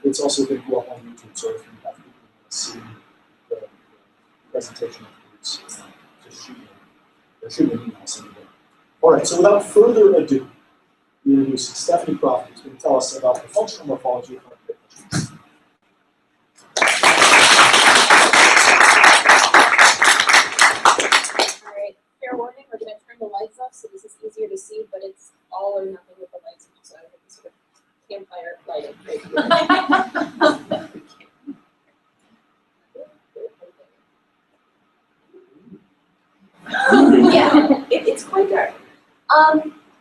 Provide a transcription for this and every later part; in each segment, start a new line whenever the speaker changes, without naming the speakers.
It's also going to go up on YouTube, so if you have people who see the presentation afterwards, just shoot me an email. Send me that. All right, so without further ado, we introduce Stephanie Crofts, who's going to tell us about the functional morphology of hard prey questions.
All right, fair warning, we're going to turn the lights off, so this is easier to see, but it's all or nothing with the lights on, so I think sort of campfire lighting right yeah, it's quite dark.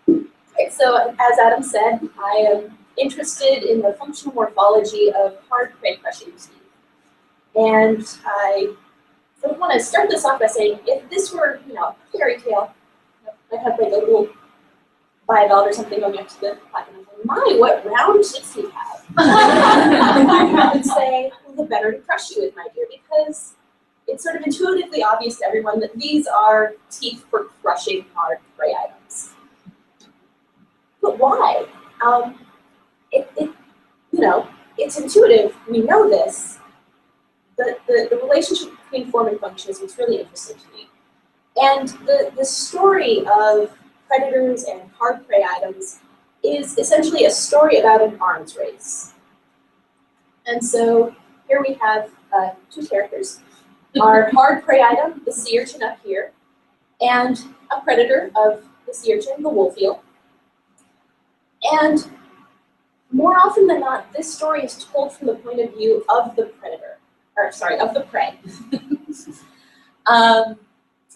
Okay, so as Adam said, I am interested in the functional morphology of hard prey crushing teeth. And I sort of want to start this off by saying, if this were, a fairy tale, I have like a little bivalve or something going up to the platinum. My, what round teeth you have! I would say, well, the better to crush you with, my dear, because it's sort of intuitively obvious to everyone that these are teeth for crushing hard prey items. But why? It's intuitive. We know this. But the relationship between form and function is what's really interesting to me. And the story of predators and hard prey items is essentially a story about an arms race. And so here we have two characters. Our hard prey item, the sea urchin up here, and a predator of the sea urchin, the wolf eel. And more often than not, this story is told from the point of view of the predator, or sorry, of the prey.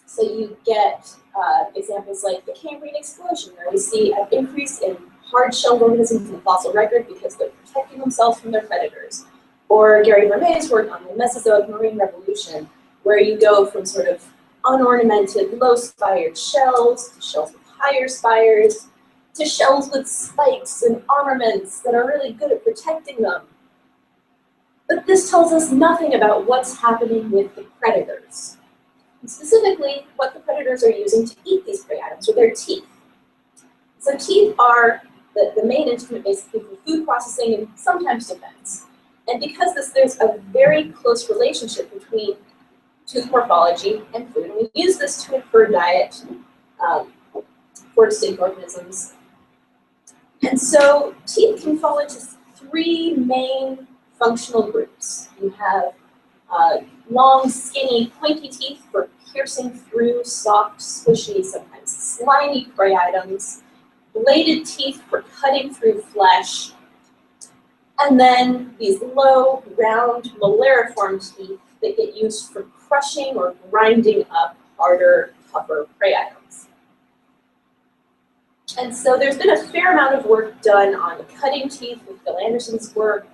So you get examples like the Cambrian explosion, where we see an increase in hard-shelled organisms in the fossil record because they're protecting themselves from their predators. Or Gary Vermeer's work on the Mesozoic marine revolution, where you go from sort of unornamented, low-spired shells to shells with higher spires, to shells with spikes and armaments that are really good at protecting them. But this tells us nothing about what's happening with the predators. And specifically, what the predators are using to eat these prey items with their teeth. So teeth are the main instrument basically for food processing and sometimes defense. And because there's a very close relationship between tooth morphology and food, and we use this to infer diet for distinct organisms. And so teeth can fall into three main functional groups. You have long, skinny, pointy teeth for piercing through soft, squishy, sometimes slimy prey items, bladed teeth for cutting through flesh, and then these low, round, malariform teeth that get used for crushing or grinding up harder, tougher prey items. And so there's been a fair amount of work done on cutting teeth with Phil Anderson's work,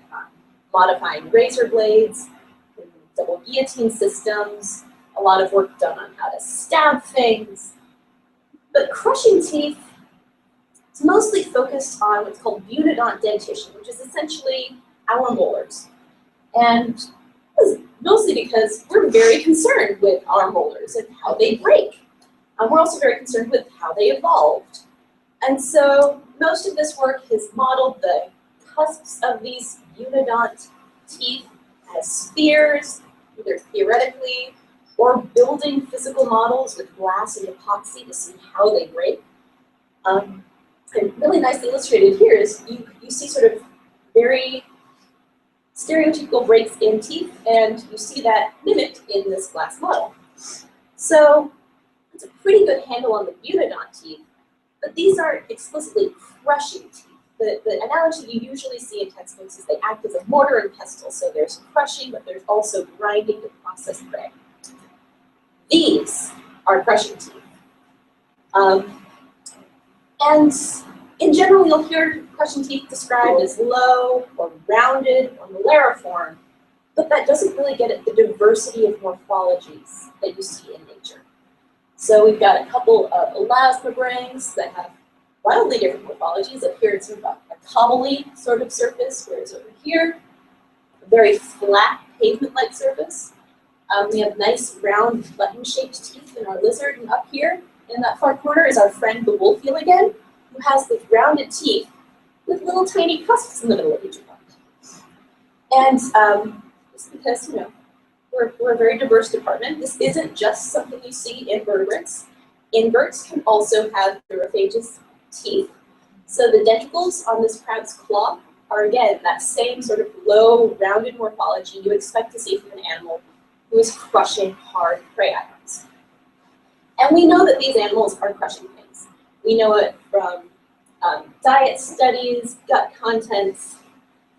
modifying razor blades, double guillotine systems, a lot of work done on how to stab things. But crushing teeth is mostly focused on what's called bunodont dentition, which is essentially our molars. And mostly because we're very concerned with our molars and how they break. We're also very concerned with how they evolved. And so most of this work has modeled the cusps of these bunodont teeth as spheres, either theoretically or building physical models with glass and epoxy to see how they break. And really nicely illustrated here is you see sort of very stereotypical breaks in teeth, and you see that mimicked in this glass model. So it's a pretty good handle on the bunodont teeth, but these are explicitly crushing teeth. The analogy you usually see in textbooks is they act as a mortar and pestle, so there's crushing, but there's also grinding to process prey. These are crushing teeth. And in general, you'll hear crushing teeth described as low or rounded or malariform, but that doesn't really get at the diversity of morphologies that you see in nature. So we've got a couple of elasmobranchs that have wildly different morphologies. Up here it's sort of a cobbly sort of surface, whereas over here, a very flat pavement-like surface. We have nice round button-shaped teeth in our lizard, and up here in that far corner is our friend the wolf eel again, who has the rounded teeth with little tiny cusps in the middle of each one. And just because, you know, we're a very diverse department, this isn't just something you see in vertebrates. Inverts can also have urophagus teeth. So the denticles on this crab's claw are, again, that same sort of low, rounded morphology you expect to see from an animal who is crushing hard prey items. And we know that these animals are crushing things. We know it from diet studies, gut contents.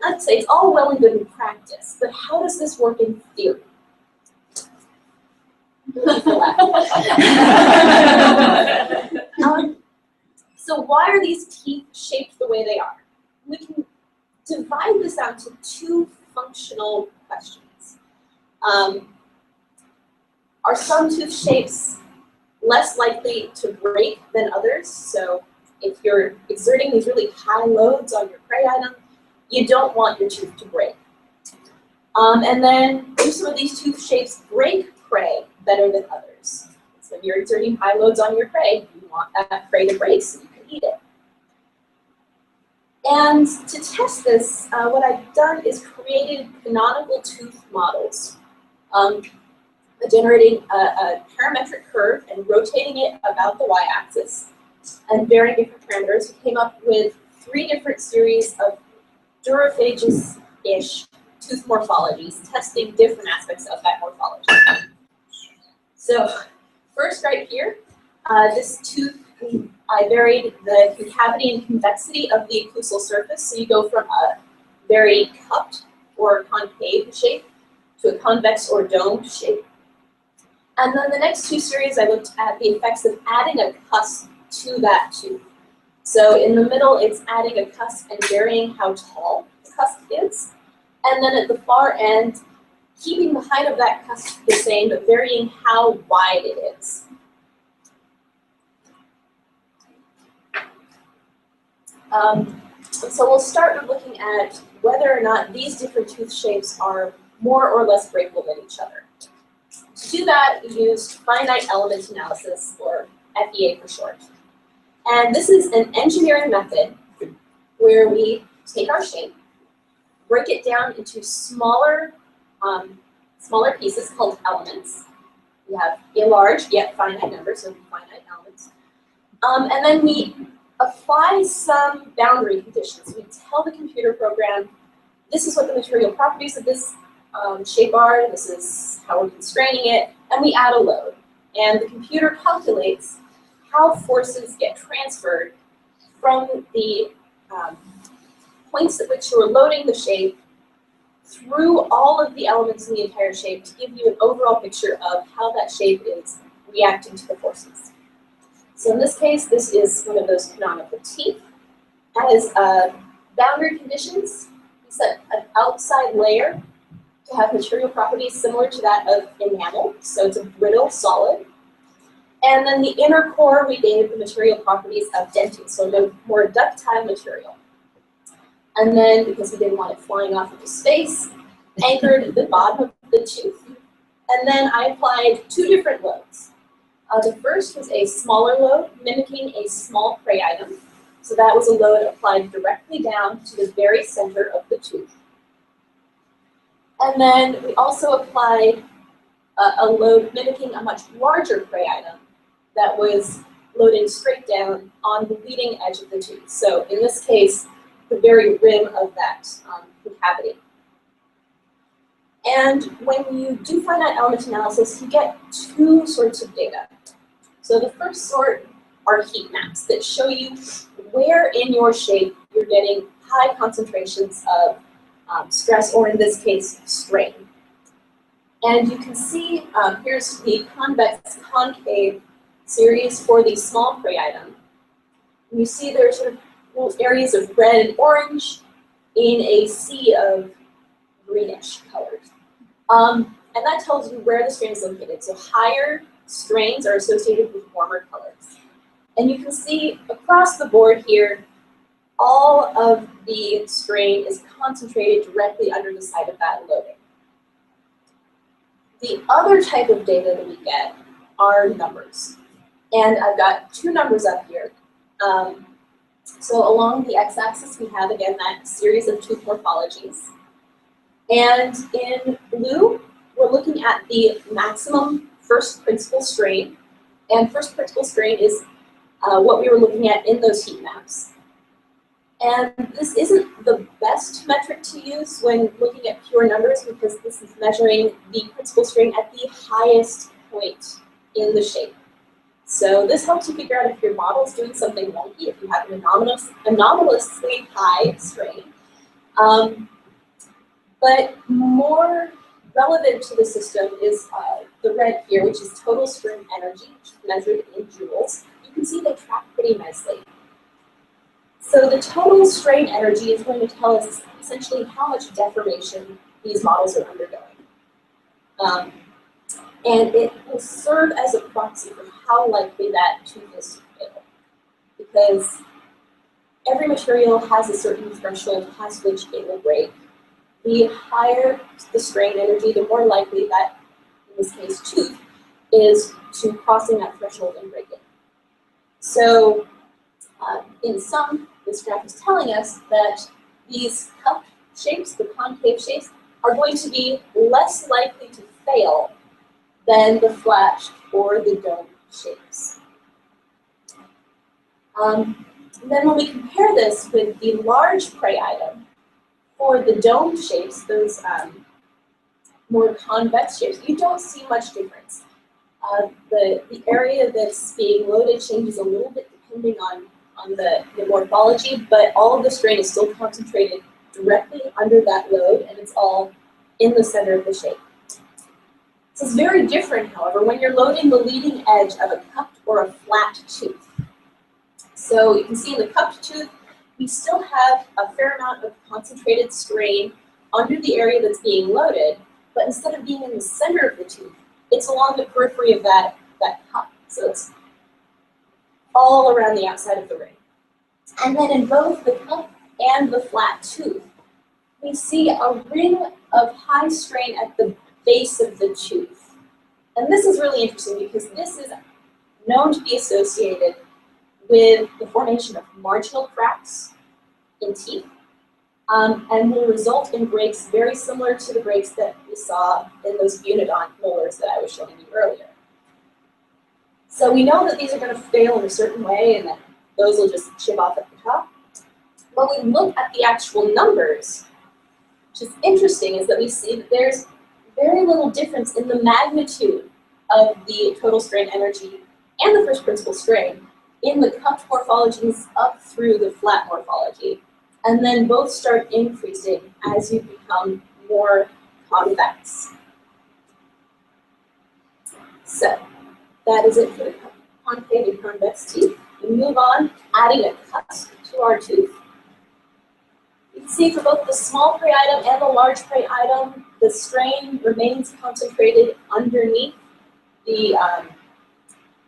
Not to say it's all well and good in practice, but how does this work in theory? So why are these teeth shaped the way they are? We can divide this out to two functional questions. Are some tooth shapes less likely to break than others? So if you're exerting these really high loads on your prey item, you don't want your tooth to break. And then do some of these tooth shapes break prey better than others? So if you're exerting high loads on your prey, you want that prey to break so you can eat it. And to test this, what I've done is created canonical tooth models, generating a parametric curve and rotating it about the y-axis and varying different parameters. We came up with 3 different series of durophagus-ish tooth morphologies, testing different aspects of that morphology. So first right here, this tooth, I varied the concavity and convexity of the occlusal surface. So you go from a very cupped or concave shape to a convex or domed shape. And then the next 2 series, I looked at the effects of adding a cusp to that tooth. So in the middle, it's adding a cusp and varying how tall the cusp is. And then at the far end, keeping the height of that cusp the same, but varying how wide it is. So we'll start with looking at whether or not these different tooth shapes are more or less breakable than each other. To do that, we used finite element analysis, or FEA for short. And this is an engineering method where we take our shape, break it down into smaller pieces called elements. We have a large yet finite number, so finite elements. And then we apply some boundary conditions. We tell the computer program, this is what the material properties of this shape are, this is how we're constraining it, and we add a load. And the computer calculates how forces get transferred from the points at which you are loading the shape through all of the elements in the entire shape to give you an overall picture of how that shape is reacting to the forces. So in this case, this is one of those canonical teeth. As boundary conditions, we set an outside layer to have material properties similar to that of enamel, so it's a brittle solid. And then the inner core, we gave the material properties of dentin, so a more ductile material. And then, because we didn't want it flying off into space, anchored the bottom of the tooth. And then I applied 2 different loads. The first was a smaller load, mimicking a small prey item. So that was a load applied directly down to the very center of the tooth. And then we also applied a load mimicking a much larger prey item that was loaded straight down on the leading edge of the tooth. So in this case, the very rim of that concavity. And when you do finite element analysis, you get 2 sorts of data. So the first sort are heat maps that show you where in your shape you're getting high concentrations of stress, or in this case, strain. And you can see, here's the convex concave series for the small prey item. And you see there's sort of little areas of red and orange in a sea of greenish colors. And that tells you where the strain is located. So higher strains are associated with warmer colors. And you can see across the board here, all of the strain is concentrated directly under the site of that loading. The other type of data that we get are numbers. And I've got 2 numbers up here. So along the x-axis, we have, again, that series of tooth morphologies. And in blue, we're looking at the maximum first principal strain. And first principal strain is what we were looking at in those heat maps. And this isn't the best metric to use when looking at pure numbers because this is measuring the principal strain at the highest point in the shape. So this helps you figure out if your model is doing something wonky, if you have an anomalously high strain. But more relevant to the system is the red here, which is total strain energy, which is measured in joules. You can see they track pretty nicely. So the total strain energy is going to tell us essentially how much deformation these models are undergoing. And it will serve as a proxy for how likely that tooth is to fail. Because every material has a certain threshold past which it will break. The higher the strain energy, the more likely that, in this case, tooth is to crossing that threshold and breaking. So in sum, this graph is telling us that these cup shapes, the concave shapes, are going to be less likely to fail than the flat or the dome shapes. And then when we compare this with the large prey item, for the dome shapes, those more convex shapes, you don't see much difference. The area that's being loaded changes a little bit depending on the morphology, but all of the strain is still concentrated directly under that load, and it's all in the center of the shape. This is very different, however, when you're loading the leading edge of a cupped or a flat tooth. So you can see in the cupped tooth, we still have a fair amount of concentrated strain under the area that's being loaded, but instead of being in the center of the tooth, it's along the periphery of that cup. So it's all around the outside of the ring. And then in both the cup and the flat tooth, we see a ring of high strain at the base of the tooth. And this is really interesting because this is known to be associated with the formation of marginal cracks in teeth, and will result in breaks very similar to the breaks that we saw in those unidont molars that I was showing you earlier. So we know that these are going to fail in a certain way and that those will just chip off at the top. When we look at the actual numbers, which is interesting, is that we see that there's very little difference in the magnitude of the total strain energy and the first principal strain in the cupped morphologies up through the flat morphology. And then both start increasing as you become more convex. So that is it for the concave and convex teeth. We move on, adding a cusp to our tooth. You can see for both the small prey item and the large prey item, the strain remains concentrated underneath the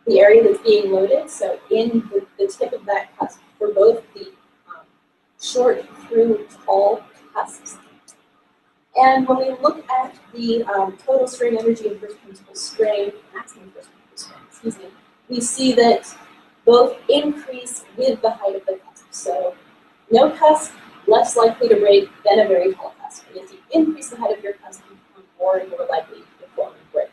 area that's being loaded, so in the tip of that cusp for both the short through tall cusps. And when we look at the total strain energy and first principal strain, maximum first principal strain, excuse me, we see that both increase with the height of the cusp. So no cusp, less likely to break than a very tall cusp. And as you increase the height of your cusp, you become more and more likely to form and break.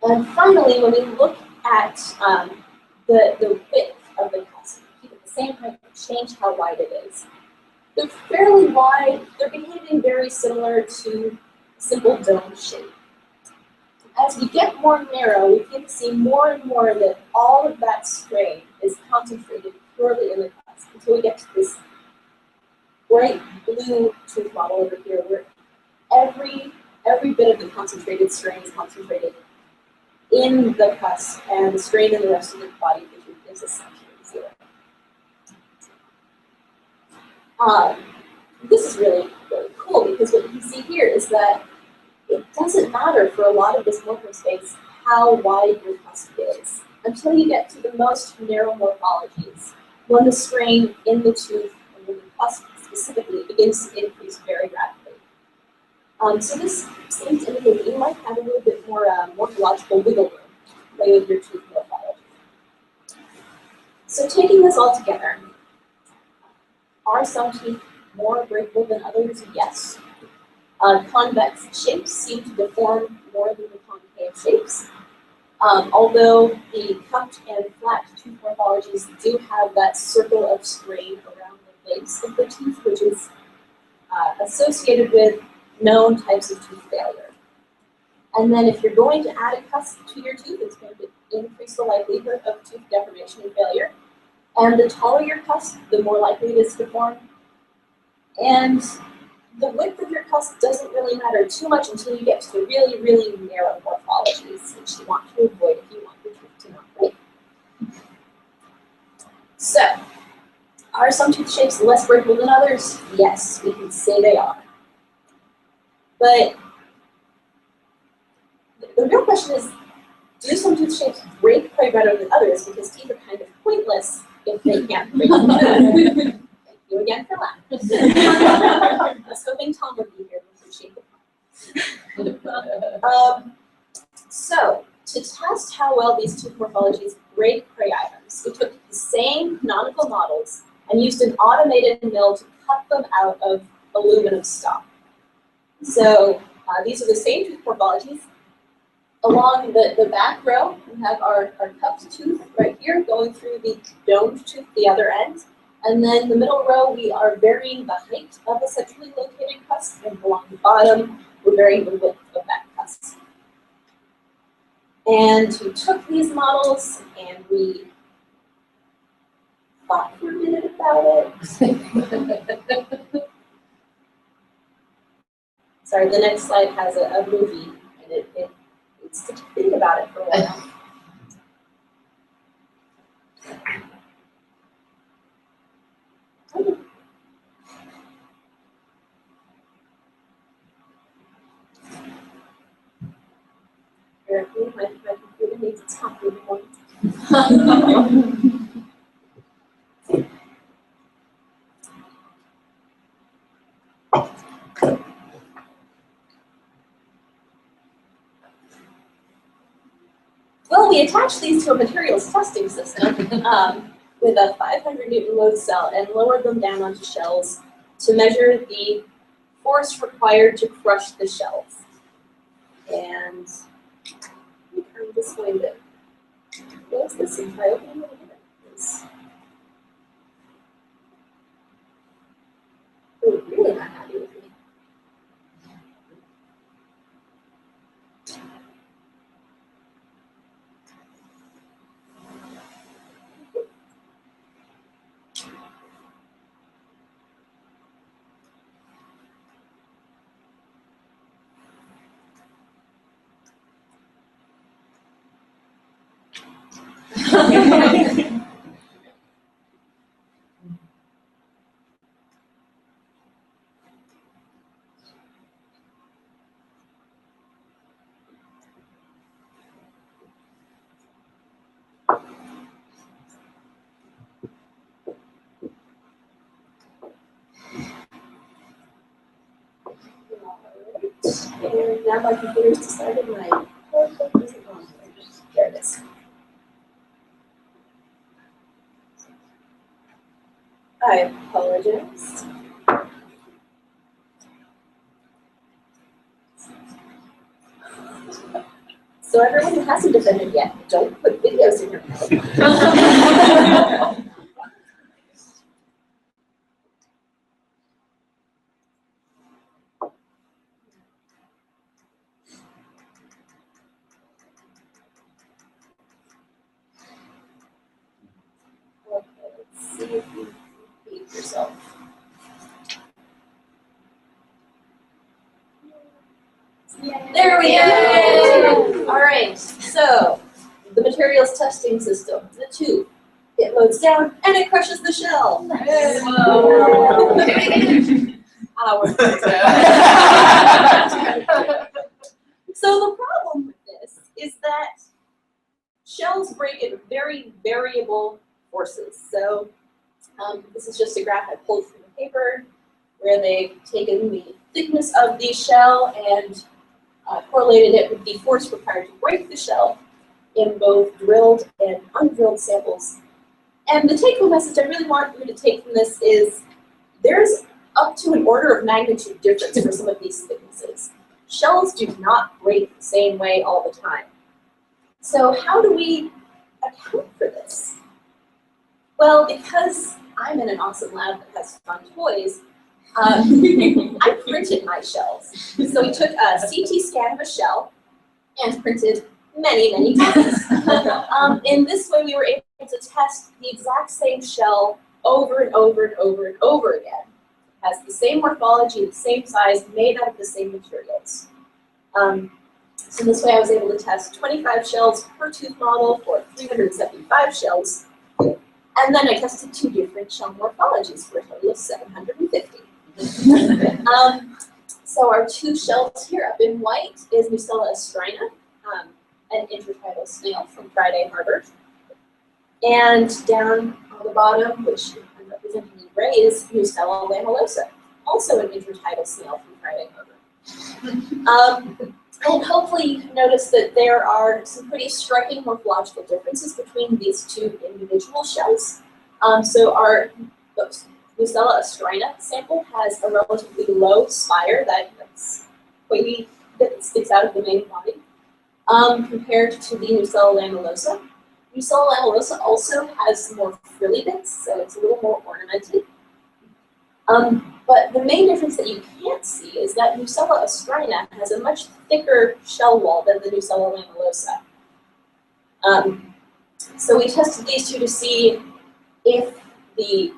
And finally, when we look at the width of the cusp, keep it the same height, change how wide it is. They're fairly wide, they're behaving very similar to simple dome shape. As we get more narrow, we can see more and more that all of that strain is concentrated purely in the cusp until we get to this bright blue tooth model over here where every bit of the concentrated strain is concentrated in the cusp, and the strain in the rest of the body of the tooth is essentially zero. This is really, really cool because what you can see here is that it doesn't matter for a lot of this morphing space how wide your cusp is until you get to the most narrow morphologies, when the strain in the tooth and the cusp specifically begins to increase very rapidly. So this seems to indicate that you might have a little bit more morphological wiggle room to play with your tooth morphology. So taking this all together, are some teeth more breakable than others? Yes. Convex shapes seem to deform more than the concave shapes. Although the cupped and flat tooth morphologies do have that circle of strain around the base of the teeth, which is associated with known types of tooth failure. And then if you're going to add a cusp to your tooth, it's going to increase the likelihood of tooth deformation and failure. And the taller your cusp, the more likely it is to form. And the width of your cusp doesn't really matter too much until you get to the really, really narrow morphologies, which you want to avoid if you want your tooth to not break. So, are some tooth shapes less breakable than others? Yes, we can say they are. But the real question is, do some tooth shapes break quite better than others? Because teeth are kind of pointless if they can't break. Thank you again for laughing. I was hoping Tom would be here to appreciate the So, to test how well these tooth morphologies break prey items, we took the same canonical models and used an automated mill to cut them out of aluminum stock. So, these are the same tooth morphologies. Along the back row, we have our cupped tooth right here going through the domed tooth, the other end. And then the middle row, we are varying the height of a centrally located cusp, and along the bottom, we're varying the width of that cusp. And we took these models and we thought for a minute about it. Sorry, the next slide has a movie, and it needs to think about it for a while. My computer needs its copy point. Well, we attached these to a materials testing system with a 500 Newton load cell and lowered them down onto shells to measure the force required to crush the shells. And I'm just going to close this and try opening it again. They're really not happy with me. And now my computer's decided my notebook isn't on there. There it is. I apologize. So everyone who hasn't defended yet, don't put videos in your mouth. Okay, let's see if you beat yourself. There we go. All right, so the materials testing system, the tube. It loads down and it crushes the shell. Nice. So the problem with this is that shells break at very variable forces. So this is just a graph I pulled from the paper where they've taken the thickness of the shell and correlated it with the force required to break the shell in both drilled and undrilled samples. And the take-home message I really want you to take from this is there's up to an order of magnitude difference for some of these thicknesses. Shells do not break the same way all the time. So how do we account for this? Well, because I'm in an awesome lab that has fun toys, I printed my shells. So we took a CT scan of a shell and printed many, many times. In this way, we were able to test the exact same shell over and over and over and over again. It has the same morphology, the same size, made out of the same materials. So this way I was able to test 25 shells per tooth model for 375 shells. And then I tested 2 different shell morphologies for a total of 750. So our 2 shells here up in white is Nucella astrina, an intertidal snail from Friday Harbor. And down on the bottom, which I'm representing in gray, is Nucella lamellosa, also an intertidal snail from Friday Harbor. And hopefully you can notice that there are some pretty striking morphological differences between these 2 individual shells. So our Nucella astrina sample has a relatively low spire that's pointy, that sticks out of the main body, compared to the Nucella lamellosa. Nucella lamellosa also has more frilly bits, so it's a little more ornamented. But the main difference that you can't see is that Nucella astrina has a much thicker shell wall than the Nucella lamellosa. So we tested these 2 to see if the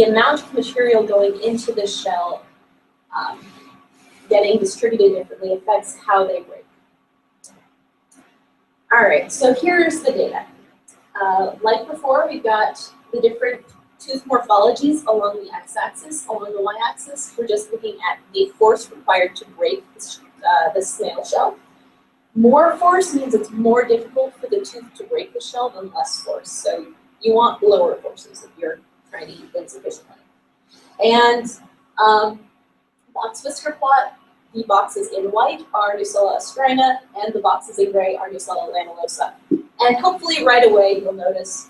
amount of material going into the shell getting distributed differently affects how they break. All right, so here's the data. Like before, we've got the different tooth morphologies along the x-axis. Along the y-axis, we're just looking at the force required to break the snail shell. More force means it's more difficult for the tooth to break the shell than less force. So you want lower forces if you're trying to eat things efficiently. And box whisker plot, the boxes in white are Nucella astrina, and the boxes in gray are Nucella lamellosa. And hopefully right away you'll notice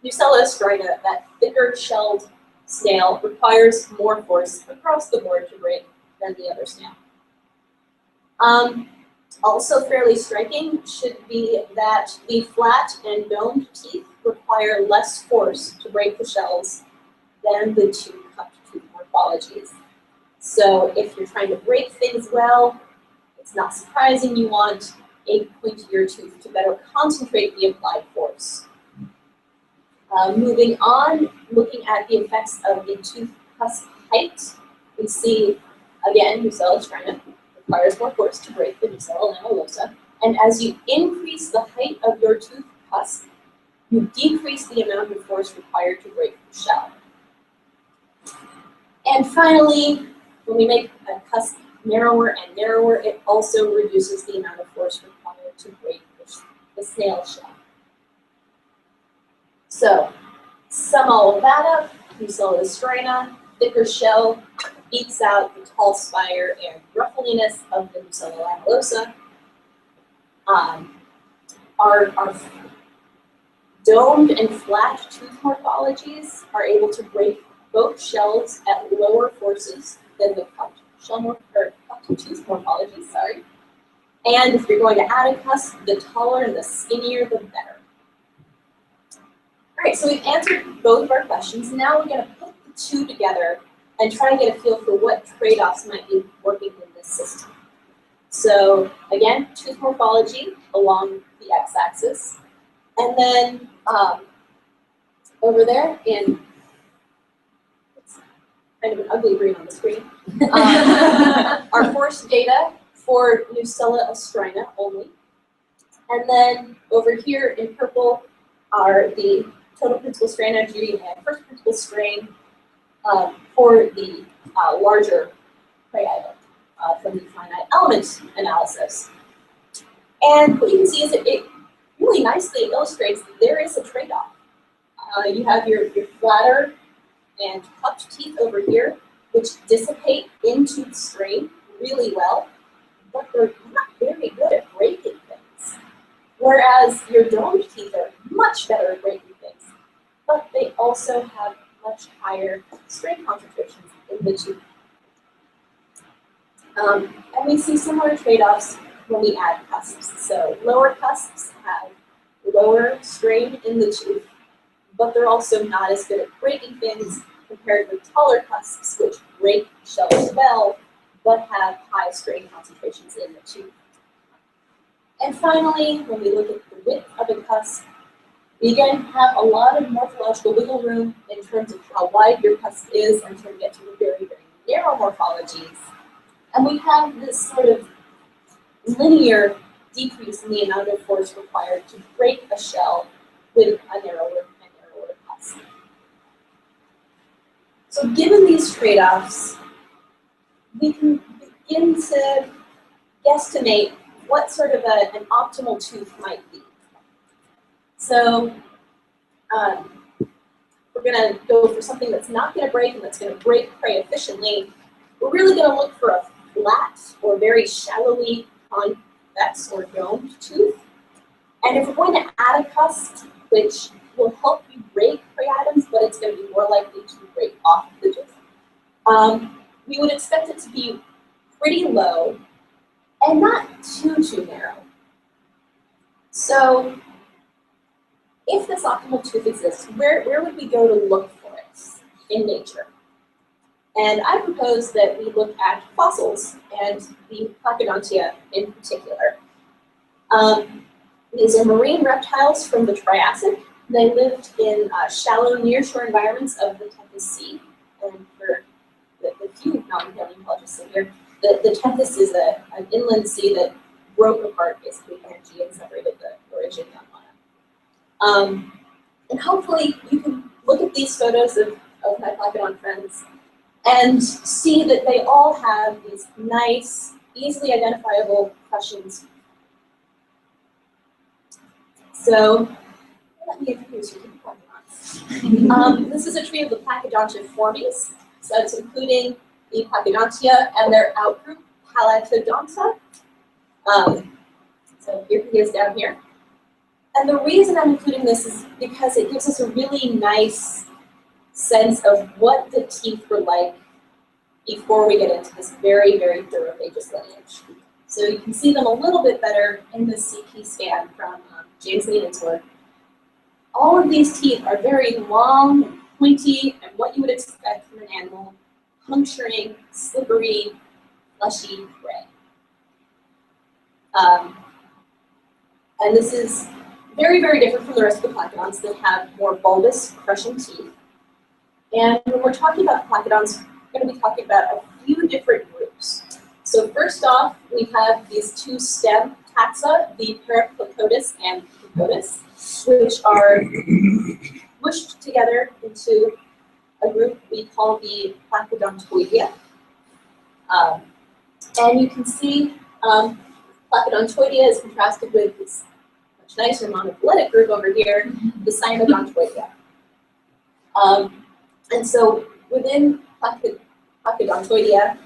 Nucella astrina, that thicker shelled snail, requires more force across the board to break than the other snail. Also fairly striking should be that the flat and domed teeth require less force to break the shells than the 2 cupped tooth morphologies. So if you're trying to break things well, it's not surprising you want a pointier tooth to better concentrate the applied force. Moving on, looking at the effects of the tooth cusp height, we see, again, Nucella astrina requires more force to break the Nucella lamellosa. And as you increase the height of your tooth cusp, you decrease the amount of force required to break the shell. And finally, when we make a cusp narrower and narrower, it also reduces the amount of force required to break the snail shell. So, sum all of that up, Nucella astrina, thicker shell, beats out the tall spire and ruffliness of the Nucella lamellosa. Our domed and flat tooth morphologies are able to break both shells at lower forces than the cupped tooth morphologies, sorry. And if you're going to add a cusp, the taller and the skinnier, the better. All right, so we've answered both of our questions. Now we're going to put the 2 together and try to get a feel for what trade-offs might be working in this system. So again, tooth morphology along the x-axis. And then over there in, it's kind of an ugly green on the screen, our force data for Nucella astrina only. And then over here in purple are the total principal strain on duty and first principal strain for the larger prey item from the finite element analysis. And what you can see is that it really nicely illustrates that there is a trade-off. You have your flatter and cupped teeth over here, which dissipate into the strain really well, but they're not very good at breaking things. Whereas your domed teeth are much better at breaking things, but they also have much higher strain concentrations in the tooth. And we see similar trade-offs when we add cusps. So lower cusps have lower strain in the tooth, but they're also not as good at breaking things compared with taller cusps, which break shells well, but have high strain concentrations in the tooth. And finally, when we look at the width of a cusp, we again have a lot of morphological wiggle room in terms of how wide your cusp is until we get to the very, very narrow morphologies. And we have this sort of linear decrease in the amount of force required to break a shell with a narrower and narrower cusp. So given these trade-offs, we can begin to guesstimate what sort of an optimal tooth might be. So we're going to go for something that's not going to break and that's going to break prey efficiently. We're really going to look for a flat or very shallowly convex or domed tooth. And if we're going to add a cusp, which will help you break prey items, but it's going to be more likely to break off the tooth, we would expect it to be pretty low and not too narrow. So if this optimal tooth exists, where would we go to look for it in nature? And I propose that we look at fossils, and the Placodontia in particular. These are marine reptiles from the Triassic. They lived in shallow nearshore environments of the Tethys Sea. And for the few non-paleontologists in here, the Tethys is an inland sea that broke apart basically energy and separated the origin of Gondwana. And hopefully you can look at these photos of my Placodon friends and see that they all have these nice, easily identifiable cushions. So let me introduce you to the Placodonts. This is a tree of the Placodontia formes, so it's including the Placodontia and their outgroup, Placodonta. So here he is down here. And the reason I'm including this is because it gives us a really nice sense of what the teeth were like before we get into this very, very durophagous lineage. So you can see them a little bit better in this CT scan from James Leland's work. All of these teeth are very long and pointy and what you would expect from an animal, puncturing, slippery, fleshy prey. And this is very, very different from the rest of the Placodonts that have more bulbous, crushing teeth. And when we're talking about Placodonts, we're going to be talking about a few different groups. So first off, we have these two stem taxa, the Placodus and Placodus, which are mushed together into a group we call the Placodontoidea. And you can see Placodontoidea is contrasted with this much nicer monophyletic group over here, the Cyanodontoidea. And so within Placodontoidea,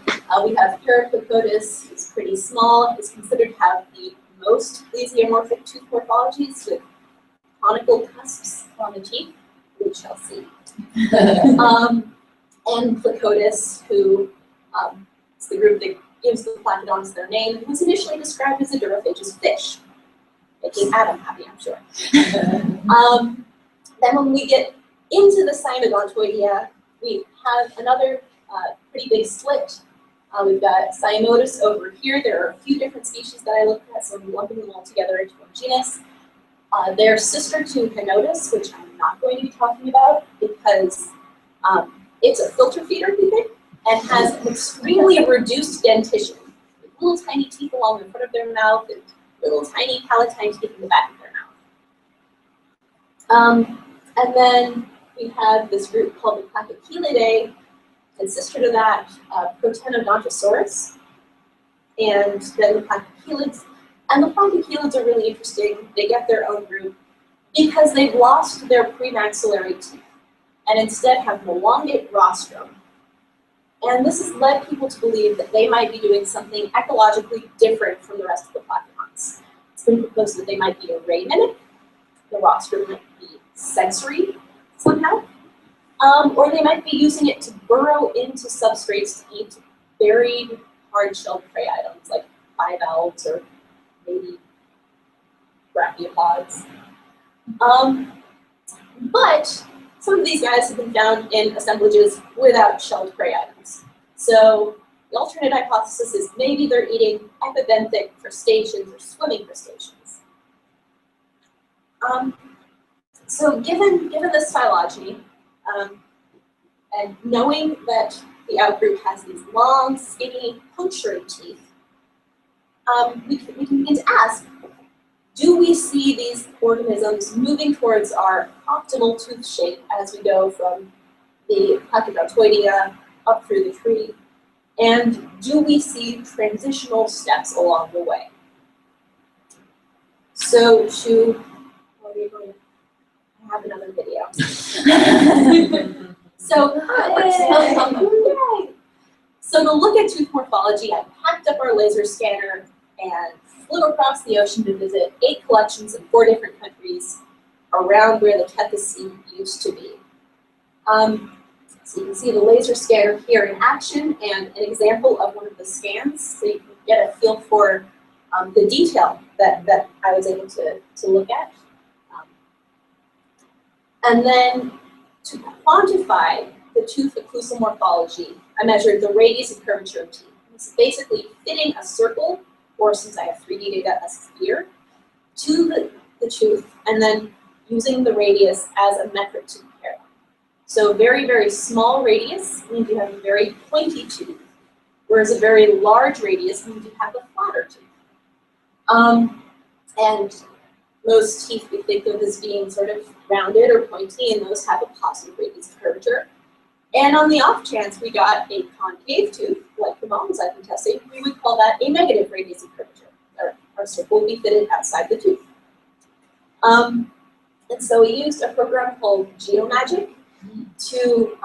we have Placodus, who's pretty small, is considered to have the most plesiomorphic tooth morphologies with conical cusps on the teeth, we shall see. And Placodus, who is the group that gives the Placodonts their name, was initially described as a durophagous fish, making Adam happy, I'm sure. Then when we get into the Cyanodontoidea, we have another pretty big split. We've got Cyanodus over here. There are a few different species that I looked at, so I'm lumping them all together into one genus. They're sister to Hynodus, which I'm not going to be talking about because it's a filter feeder, we think, and has an extremely reduced dentition, with little tiny teeth along the front of their mouth and little tiny palatine teeth in the back of their mouth. And then we have this group called the Placochelidea, and sister to that, Protenodontosaurus, and then the Placochelids. And the Placochelids are really interesting. They get their own group because they've lost their premaxillary teeth and instead have an elongate rostrum. And this has led people to believe that they might be doing something ecologically different from the rest of the Placodonts. It's been proposed that they might be a ray mimic. The rostrum might be sensory somehow. Or they might be using it to burrow into substrates to eat buried hard-shelled prey items like bivalves or maybe brachiopods. But some of these guys have been found in assemblages without shelled prey items. So the alternate hypothesis is maybe they're eating epibenthic crustaceans or swimming crustaceans. So given this phylogeny, and knowing that the outgroup has these long, skinny, puncturing teeth, we can begin to ask, do we see these organisms moving towards our optimal tooth shape as we go from the Placodontoidea up through the tree? And do we see transitional steps along the way? So I have another video. So to look at tooth morphology, I packed up our laser scanner and flew across the ocean to visit 8 collections in 4 different countries around where the Tethys Sea used to be. So you can see the laser scanner here in action and an example of one of the scans, so you can get a feel for the detail that I was able to look at. And then to quantify the tooth occlusal morphology, I measured the radius and curvature of teeth. This is basically fitting a circle, or since I have 3D data, a sphere, to the tooth, and then using the radius as a metric to compare them. So very, very small radius means you have a very pointy tooth, whereas a very large radius means you have a flatter tooth. And most teeth we think of as being sort of rounded or pointy, and those have a positive radius of curvature. And on the off chance we got a concave tooth, like the mom was I've been testing, we would call that a negative radius of curvature. Our circle would be fitted outside the tooth. And so we used a program called GeoMagic to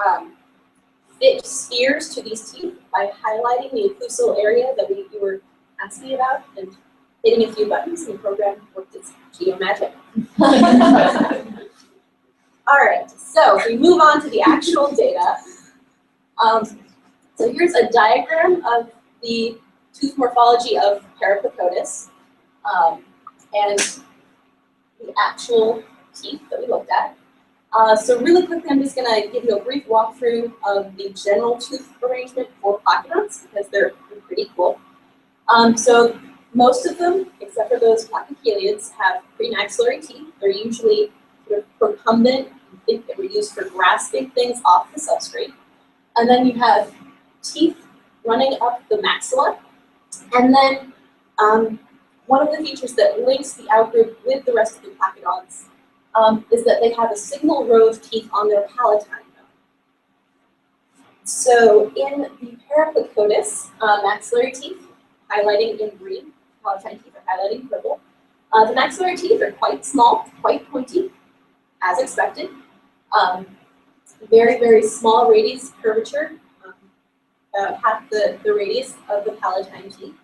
fit spheres to these teeth by highlighting the occlusal area that we were asking about and hitting a few buttons, and the program worked its GeoMagic. All right, so if we move on to the actual data. So here's a diagram of the tooth morphology of Placodonts and the actual teeth that we looked at. So really quickly, I'm just going to give you a brief walkthrough of the general tooth arrangement for Placodonts because they're pretty cool. So most of them, except for those placocheliids, have premaxillary teeth. They're usually sort of procumbent. You think they were used for grasping things off the substrate. And then you have teeth running up the maxilla. And then one of the features that links the outgroup with the rest of the Placodonts is that they have a single row of teeth on their palatine bone. So in the Placodonts, maxillary teeth, highlighting in green, palatine teeth are highlighting in purple. The maxillary teeth are quite small, quite pointy, as expected. Very, very small radius curvature, about half the radius of the palatine teeth.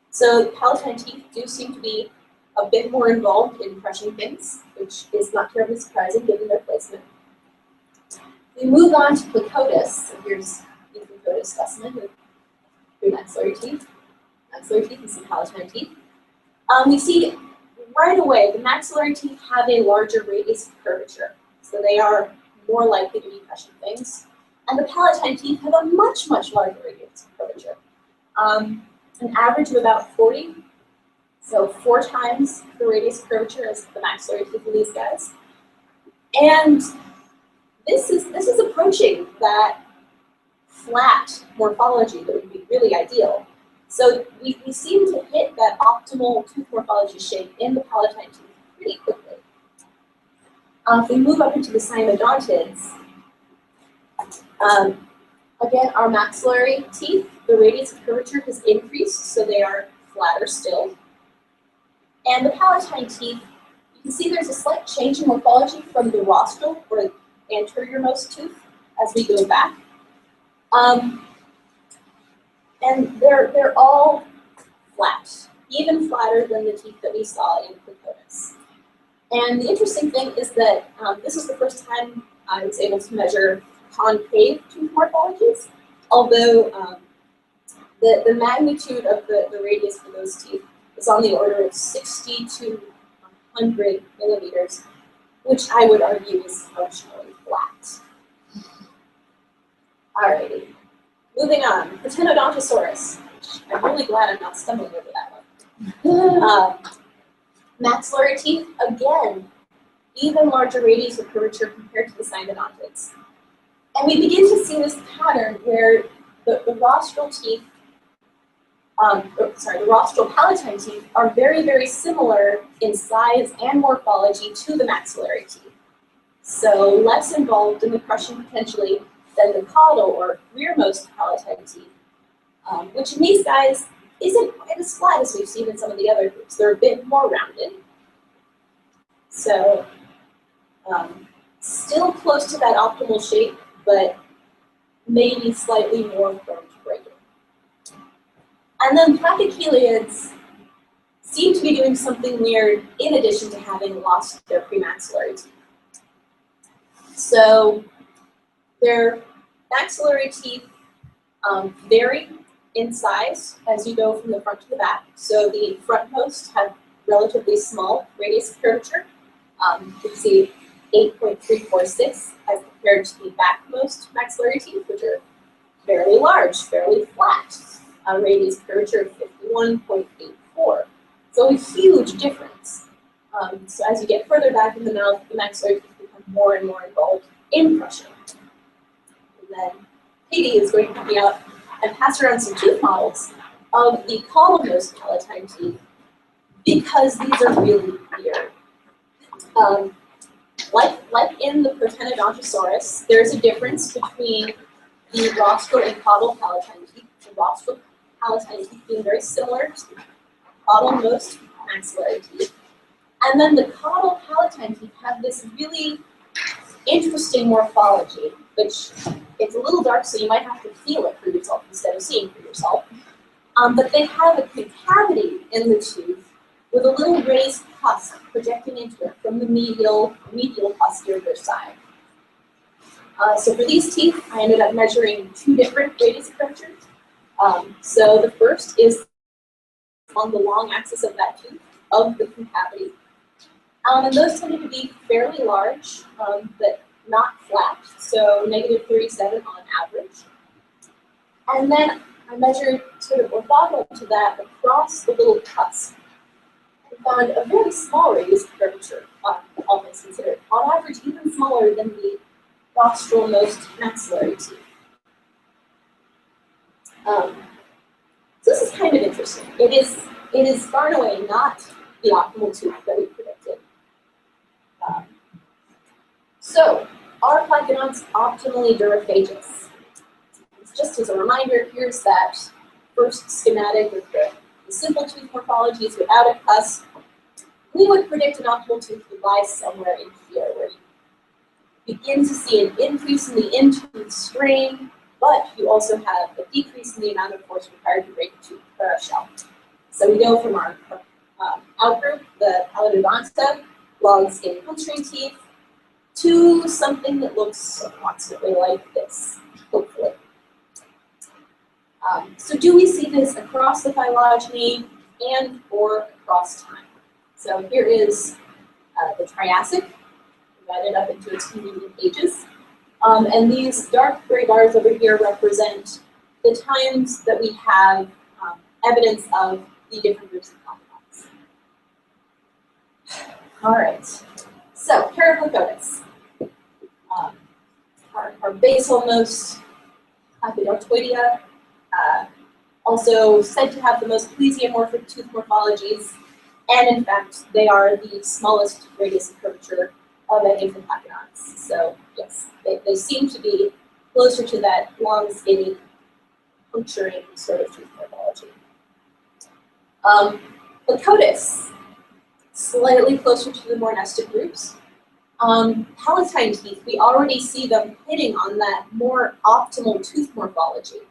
So the palatine teeth do seem to be a bit more involved in crushing things, which is not terribly surprising given their placement. We move on to Placodonts. So here's the Placodont specimen with premaxillary teeth, maxillary teeth, and some palatine teeth. We see right away the maxillary teeth have a larger radius of curvature, so they are more likely to be crushing things. And the palatine teeth have a much, much larger radius of curvature, an average of about 40. So 4 times the radius of curvature as the maxillary teeth of these guys. And this is approaching that flat morphology that would be really ideal. So we seem to hit that optimal tooth morphology shape in the palatine teeth pretty quickly. If we move up into the cyanodontids, again, our maxillary teeth, the radius of curvature has increased, so they are flatter still. And the palatine teeth, you can see there's a slight change in morphology from the rostral, or anteriormost tooth, as we go back. And they're all flat, even flatter than the teeth that we saw in Placodonts. And the interesting thing is that this is the first time I was able to measure concave tooth morphologies, although the magnitude of the radius for those teeth is on the order of 60 to 100 millimeters, which I would argue is functionally flat. Alrighty, moving on, Placodontosaurus. I'm really glad I'm not stumbling over that one. Maxillary teeth, again, even larger radius of curvature compared to the cynodontids. And we begin to see this pattern where the rostral teeth, the rostral palatine teeth are very, very similar in size and morphology to the maxillary teeth. So less involved in the crushing potentially than the caudal or rearmost palatine teeth, which in these guys isn't quite as flat as we've seen in some of the other groups. They're a bit more rounded. So still close to that optimal shape, but maybe slightly more prone to breaking. And then placocheliids seem to be doing something weird in addition to having lost their premaxillary teeth. So their maxillary teeth vary in size as you go from the front to the back. So the frontmost have relatively small radius of curvature. You can see 8.346 as compared to the backmost maxillary teeth, which are fairly large, fairly flat. Radius curvature of 51.84. So a huge difference. So as you get further back in the mouth, the maxillary teeth become more and more involved in crushing. And then Katie is going to help me out and pass around some tooth models of the caudalmost palatine teeth because these are really weird. Like in the Placodontosaurus, there's a difference between the rostral and caudal palatine teeth. The rostral palatine teeth being very similar to the caudalmost maxillary teeth. And then the caudal palatine teeth have this really interesting morphology, which it's a little dark, so you might have to feel it for yourself instead of seeing for yourself. But they have a concavity in the tooth with a little raised cusp projecting into it from the medial posterior side. So for these teeth, I ended up measuring two different radius curvatures. So the first is on the long axis of that tooth, of the concavity. And those tended to be fairly large, but not flat, so -37 on average. And then I measured sort of orthogonal to that across the little cusp and found a very small radius curvature, all things considered, on average even smaller than the rostralmost maxillary teeth. So this is kind of interesting. It is far and away not the optimal tooth that we predicted. So are Placodonts optimally duraphagous? Just as a reminder, here's that first schematic with the simple tooth morphologies without a cusp. We would predict an optimal tooth would lie somewhere in here, where you begin to see an increase in the in-tooth strain, but you also have a decrease in the amount of force required to break a tooth or a shell. So we go from our outgroup, the Placodonta, long skin puncturing teeth, to something that looks approximately like this, hopefully. So do we see this across the phylogeny and or across time? So here is the Triassic, divided up into its convenient ages. And these dark gray bars over here represent the times that we have evidence of the different groups of Placodonts. All right, so Paraplacotus. Our basalmost Placodontoidea, also said to have the most plesiomorphic tooth morphologies, and in fact, they are the smallest radius of curvature of any of the Placodonts. So yes, they seem to be closer to that long, skinny, puncturing sort of tooth morphology. Placotus, slightly closer to the more nested groups. Palatine teeth, we already see them hitting on that more optimal tooth morphology.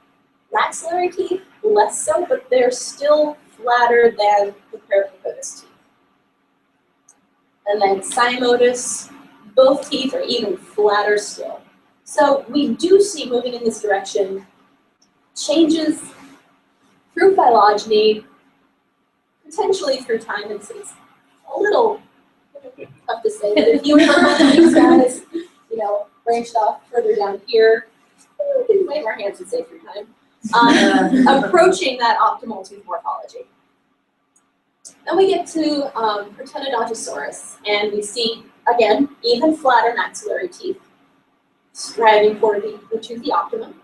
Maxillary teeth, less so, but they're still flatter than the Paraplacotus teeth. And then Cyanotus, both teeth are even flatter still. So we do see, moving in this direction, changes through phylogeny, potentially through time. It's a little tough to say, but if you were one of these guys, you know, branched off further down here, we can wave our hands and say through time, approaching that optimal tooth morphology. Then we get to Protodontosaurus, and we see, again, even flatter maxillary teeth, striving for the toothy optimum.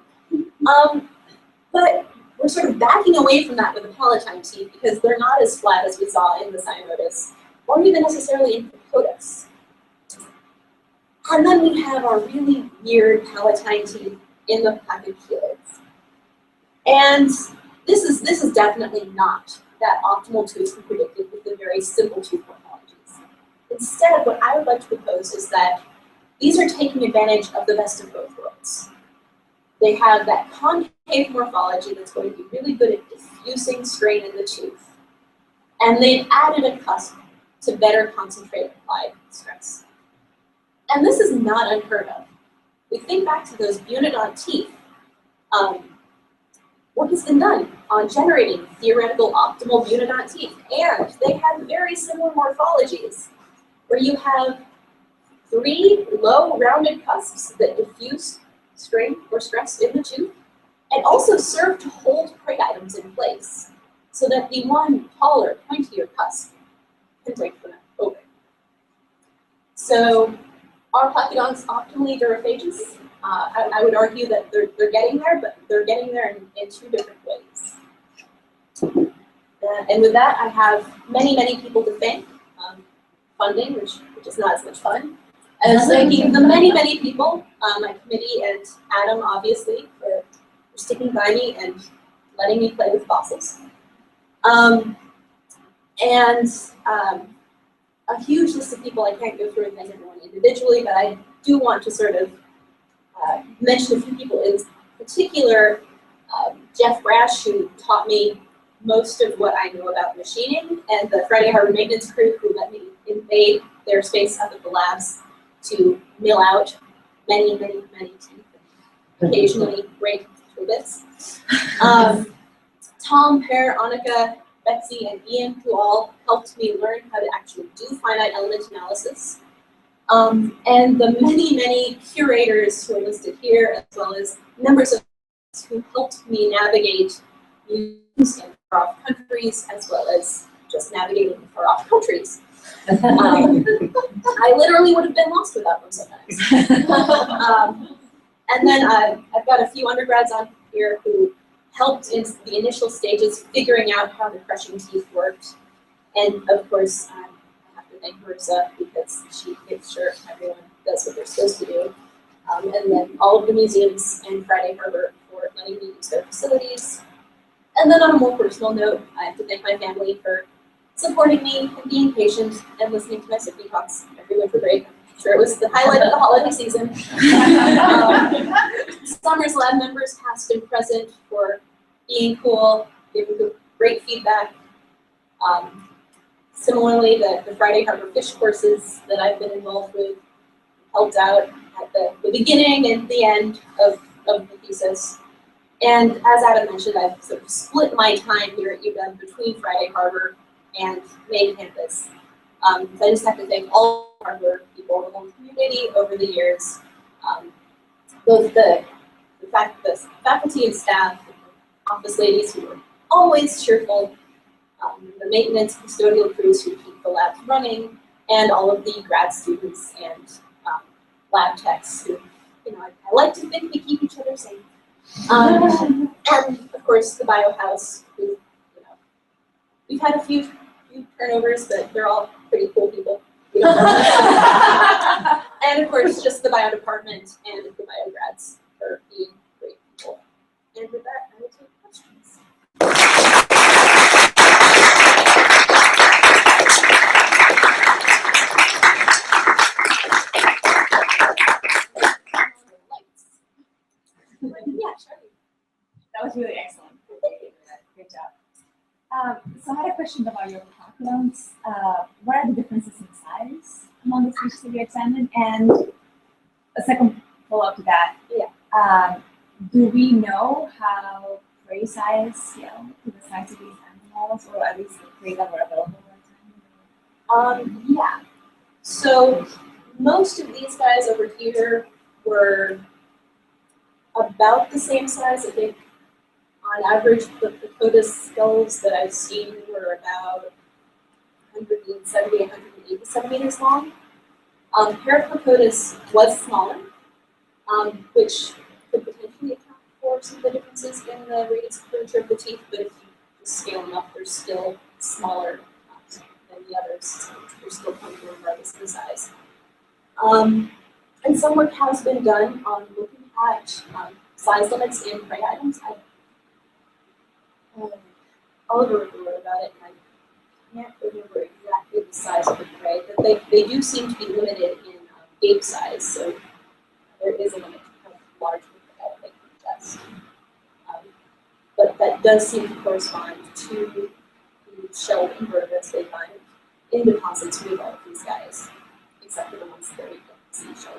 But we're sort of backing away from that with the palatine teeth because they're not as flat as we saw in the cyanotus, or even necessarily in Placodonts. And then we have our really weird palatine teeth in the Placodonts. And this is definitely not that optimal tooth we predicted with the very simple tooth morphologies. Instead, what I would like to propose is that these are taking advantage of the best of both worlds. They have that concave morphology that's going to be really good at diffusing strain in the tooth. And they've added a cusp to better concentrate applied stress. And this is not unheard of. We think back to those bunodont teeth. Work has been done on generating theoretical optimal bunodont teeth, and they have very similar morphologies, where you have 3 low rounded cusps that diffuse strain or stress in the tooth, and also serve to hold prey items in place, so that the one taller, pointier cusp can break them open. So are Placodonts optimally durophages? I would argue that they're getting there, but they're getting there in 2 different ways. And with that, I have many, many people to thank. Funding, which is not as much fun. And thanking the many, many people, my committee and Adam, obviously, for sticking by me and letting me play with fossils. A huge list of people. I can't go through and thank everyone individually, but I do want to sort of mention a few people in particular. Jeff Brash, who taught me most of what I know about machining, and the Friday Harbor maintenance crew who let me invade their space up at the labs to mill out many, many, many teeth, occasionally break through bits. Tom, Per, Annika, Betsy, and Ian, who all helped me learn how to actually do finite element analysis. And the many, many curators who are listed here, as well as members of who helped me navigate museums in far-off countries, as well as just navigating far-off countries. I literally would have been lost without them sometimes. And then I've got a few undergrads on here who helped in the initial stages figuring out how the crushing teeth worked. And of course, I have to thank Marissa because she makes sure everyone does what they're supposed to do. And then all of the museums and Friday Harbor for letting me use their facilities. And then on a more personal note, I have to thank my family for supporting me and being patient and listening to my sippy talks every winter break. I'm sure it was the highlight of the holiday season. Summers lab members, past and present, for being cool, giving great feedback. Similarly, the Friday Harbor fish courses that I've been involved with helped out at the beginning and the end of the thesis. And as Adam mentioned, I've sort of split my time here at UW between Friday Harbor and main campus. So I just have to thank all Harbor people, the whole community over the years, both the faculty and staff, office ladies who were always cheerful, the maintenance custodial crews who keep the labs running, and all of the grad students and lab techs who, I like to think we keep each other safe. And of course the biohouse, who, we've had a few turnovers, but they're all pretty cool people. And of course, just the bio department and the bio grads for being great people. And with that, I will take questions. Yeah, Charlie.
That was really excellent. Great job. So I had a question about your Placodonts. What are the differences in size among the species that you examined? And a second follow-up to that.
Yeah.
Do we know how prey size scale to the size of these animals, or at least the prey that were available at the time?
Yeah. So most of these guys over here were about the same size. I think on average the Placodonts skulls that I've seen were about 170, 180 centimeters long. Placodonts was smaller, which could potentially account for some of the differences in the radius curvature of the teeth, but if you just scale them up, they're still smaller than the others. They're still coming regardless of the size. And some work has been done on looking at size limits in prey items. Oliver wrote about it, and I can't remember exactly the size of the prey, but they do seem to be limited in ape size, so there is a limit to how large the prey they can ingest. But that does seem to correspond to the shell invertebrates they find in deposits with all of these guys, except for the ones that we don't see shell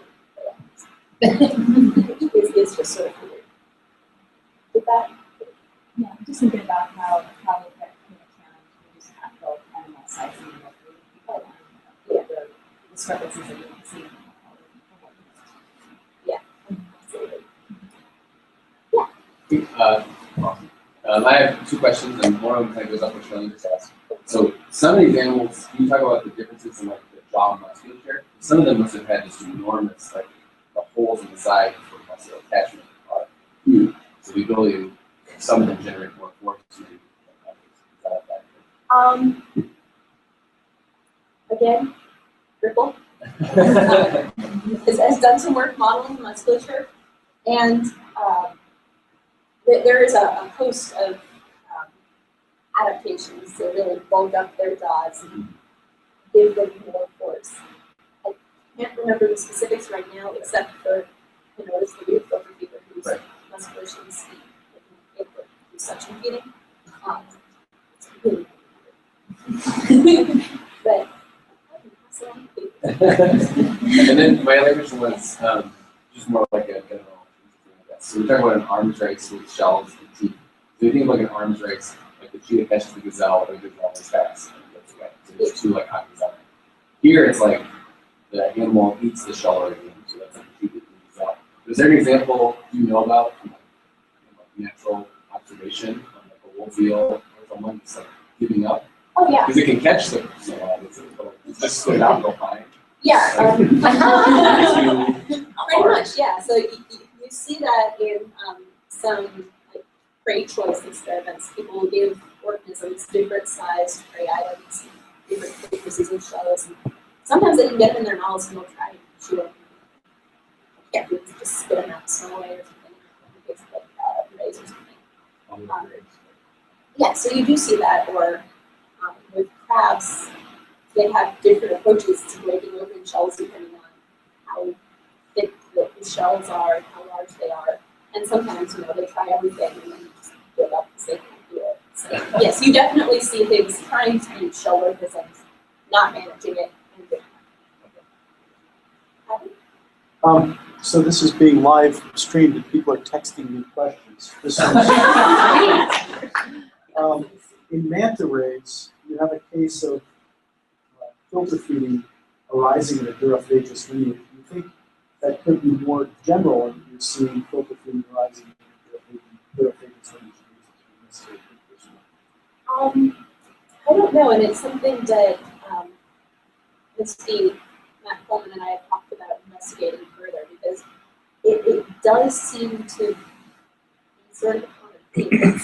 invertebrates. It's just sort of weird. With that,
Yeah, I'm just thinking about how we can account for just actual animal size and the discrepancies that you can see.
absolutely.
I have two questions, and one of them kind of goes up with Shirley just asked. So some of these animals, you talk about the differences in like the jaw musculature. Some of them must have had just enormous, like the holes in the side for muscle attachment are huge. So the ability to some of them generate more force maybe than others. Is that
Again, Ripple
a factor?
has done some work modeling musculature, and there is a host of adaptations to really bulk up their jaws and give them more force. I can't remember the specifics right now, except for I noticed the youth over people whose musculature is able to do suction feeding. But
And then my other question was just more like a general. So we're talking about an arms race with shells and teeth. So you think of like an arms race, like the cheetah catches the gazelle, or the gazelle is fast and gets away. So there's two like hockey's out there. Here it's like the animal eats the shell already, so that's like a cheetah and the gazelle. Is there an example you know about from like natural observation of like a wolf seal or someone that's like giving up?
oh yeah,
Because it can catch them, so it's just split out and go fine.
yeah.
Pretty
Pretty much, yeah. So you see that in some like prey choice experiments. People will give organisms different sized prey items, different thicknesses of shells. And sometimes they can get them in their mouths and they'll try and chew them. Yeah, you just spit them out some way or something. In case of like rays or something. Yeah, so you do see that. Or with crabs, they have different approaches to breaking open shells depending on how thick the shells are and how large they are. And sometimes, they try everything and then just give up and say they can't do it. So yes, you definitely see things trying to eat shell organisms, not managing it, and doing it.
So this is being live streamed and people are texting me questions. This is, in manta rays, you have a case of filter feeding arising in a duraphagous lineage. Do you think that could be more general and you're seeing filter feeding arising in a duraphagous lineage?
I don't know, and it's something that Misty, Matt Coleman, and I have talked about investigating further because it does seem to be sort of a common theme.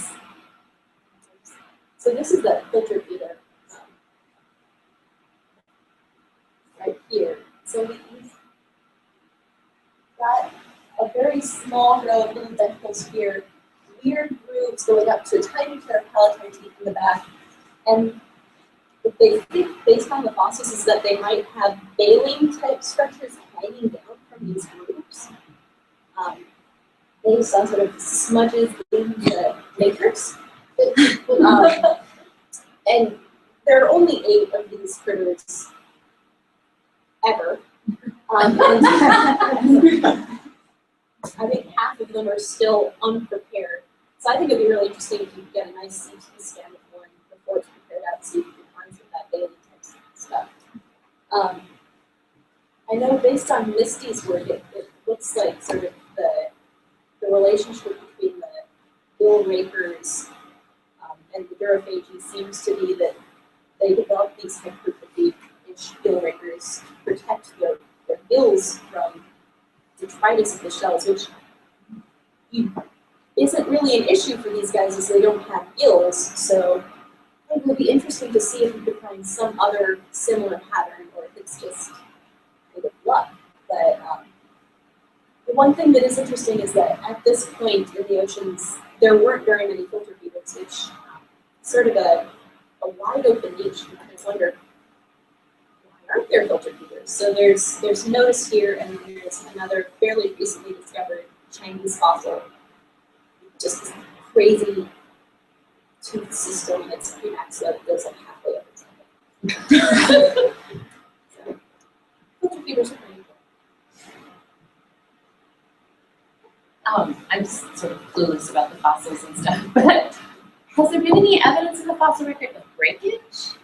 So this is the filter feeder right here. So we've got a very small row of little denticles here, weird grooves going up to a tiny pair of palatine teeth in the back. And what they think, based on the fossils, is that they might have baleen type structures hanging down from these grooves. Based on sort of smudges in the matrix. And there are only 8 of these critters ever. I think half of them are still unprepared. So I think it'd be really interesting if you could get a nice CT scan of one before it's prepared out, see if you can find some of that daily type stuff. I know based on Misty's work, it looks like sort of the relationship between the gill rakers and the durophagy seems to be that they develop these hypertrophy-ish gill rakers to protect their gills from detritus of the shells, which isn't really an issue for these guys as they don't have gills. So it would be interesting to see if we could find some other similar pattern or if it's just a bit of luck. But the one thing that is interesting is that at this point in the oceans, there weren't very many filter feeders, which is sort of a wide open niche. You kind of wonder, why aren't there filter feeders? So there's notice here, and there's another fairly recently discovered Chinese fossil, just this crazy tooth system that's premaxillate that goes like halfway up or something. So, filter feeders are pretty cool.
I'm just sort of clueless about the fossils and stuff, but has there been any evidence in the fossil record of breakage?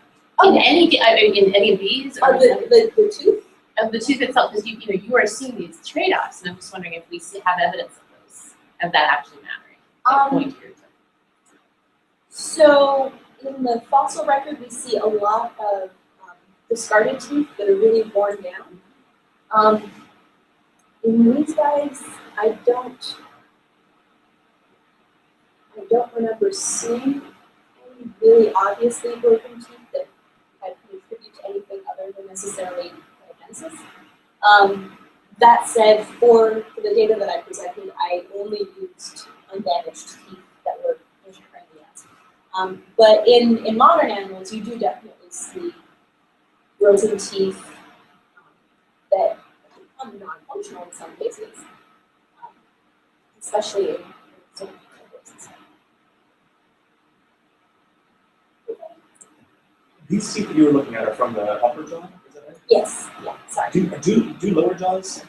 In any of these? Or
The tooth?
of the tooth itself, because you are seeing these trade-offs, and I'm just wondering if we have evidence of those, of that actually mattering. Point here.
So in the fossil record, we see a lot of discarded teeth that are really worn down. In these guys, I don't remember seeing any really obviously broken teeth that had contributed to anything other than necessarily pathogenesis. That said, for the data that I presented, I only used undamaged teeth that were intracranial. But in modern animals, you do definitely see broken teeth that become non-functional in some cases, especially in some cases.
These teeth that you were looking at are from the upper jaw, is that right?
Yes, yeah, sorry.
Do lower jaws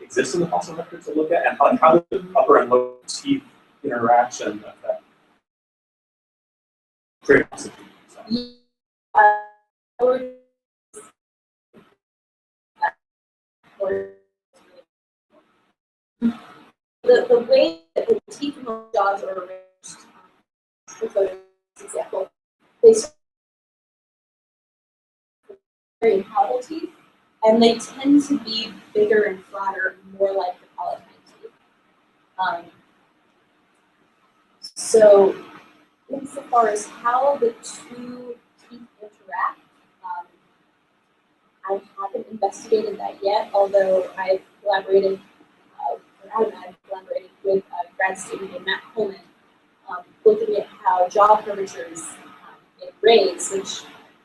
exist in the fossil record to look at? And how do the upper and lower teeth interaction affect trade-offs of teeth?
The way that the teeth in the jaws are arranged, for example, they start very hollow teeth, and they tend to be bigger and flatter, more like the palatine teeth. So, insofar as how the two teeth interact, I haven't investigated that yet, although I've collaborated, I've collaborated with a grad student named Matt Coleman, looking at how jaw curvatures in rays, which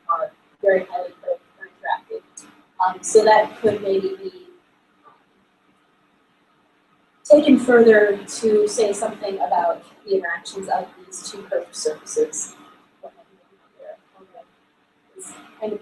are very highly interactive. So that could maybe be taken further to say something about the interactions of these two curved surfaces. It's kind of